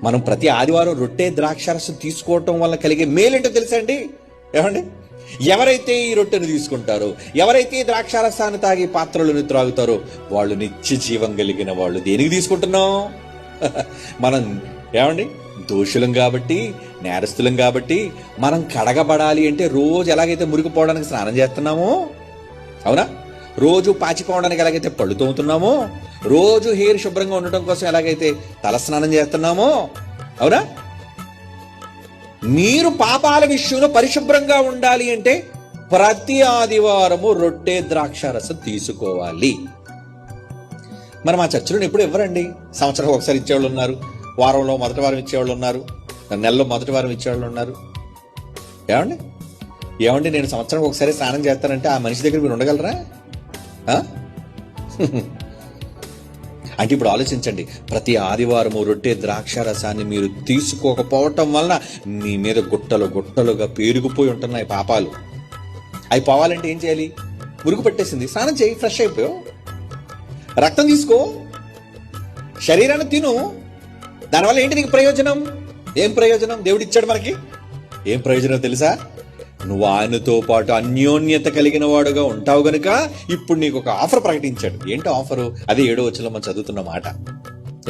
మనం ప్రతి ఆదివారం రొట్టె ద్రాక్షారసం తీసుకోవటం వల్ల కలిగే మేలేంటో తెలుసా అండి? ఏమండి, ఎవరైతే ఈ రొట్టెను తీసుకుంటారో, ఎవరైతే ఈ ద్రాక్షారసాన్ని తాగి పాత్రలను త్రాగుతారో వాళ్ళు నిత్య జీవం కలిగిన వాళ్ళు. దేనికి తీసుకుంటున్నాం? మనం ఏమండి దోషులం కాబట్టి, నేరస్తులం కాబట్టి మనం కడగబడాలి అంటే రోజు ఎలాగైతే మురిగిపోవడానికి స్నానం చేస్తున్నామో, అవునా, రోజు పాచిపోవడానికి ఎలాగైతే పళ్ళు తోముతున్నామో, రోజు హెయిర్ శుభ్రంగా ఉండటం కోసం ఎలాగైతే తల స్నానం చేస్తున్నామో, అవునా, మీరు పాపాల విషయంలో పరిశుభ్రంగా ఉండాలి అంటే ప్రతి ఆదివారము రొట్టె ద్రాక్షారసం తీసుకోవాలి. మరి మా చర్చలను ఎప్పుడు ఇవ్వరండి. సంవత్సరం ఒకసారి ఇచ్చేవాళ్ళు ఉన్నారు, వారంలో మొదటి వారం ఇచ్చేవాళ్ళు ఉన్నారు, నెలలో మొదటి వారం ఇచ్చేవాళ్ళు ఉన్నారు. ఏమండి నేను సంవత్సరం ఒకసారి స్నానం చేస్తానంటే ఆ మనిషి దగ్గర మీరు ఉండగలరా? అంటే ఇప్పుడు ఆలోచించండి, ప్రతి ఆదివారము రొట్టె ద్రాక్షారసాన్ని మీరు తీసుకోకపోవటం వలన మీ మీద గుట్టలు గుట్టలుగా పేరుకుపోయి ఉంటున్నాయి పాపాలు. అవి పోవాలంటే ఏం చేయాలి? మురుగు పెట్టేసింది, స్నానం చేయి, ఫ్రెష్ అయిపోయావు. రక్తం తీసుకో, శరీరాన్ని తిను. దానివల్ల ఏంటి నీకు ప్రయోజనం? ఏం ప్రయోజనం దేవుడు ఇచ్చాడు మనకి? ఏం ప్రయోజనం తెలుసా? నువ్వు ఆయనతో పాటు అన్యోన్యత కలిగిన వాడుగా ఉంటావు గనుక ఇప్పుడు నీకు ఒక ఆఫర్ ప్రకటించాడు. ఏంటో ఆఫరు? అదే 7వ వచనంలో మనం చదువుతున్న మాట.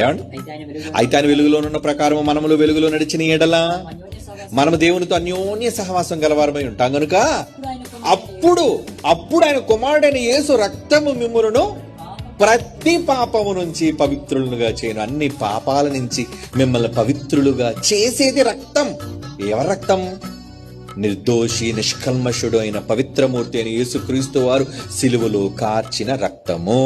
ఏమండి, అయితే ఆయన వెలుగులోనున్న ప్రకారం మనములు వెలుగులో నడిచిన ఎడలా మనము దేవునితో అన్యోన్య సహవాసం గలవారమై ఉంటాం గనుక అప్పుడు ఆయన కుమారుడైన యేసు రక్తము మిమ్ములను ప్రతి పాపము నుంచి పవిత్రులుగా చేయను. అన్ని పాపాల నుంచి మిమ్మల్ని పవిత్రులుగా చేసేది రక్తం. ఎవరి రక్తం? నిర్దోషి నిష్కల్మషుడు అయిన పవిత్రమూర్తి అయిన యేసుక్రీస్తు వారు సిలువలో కార్చిన రక్తము.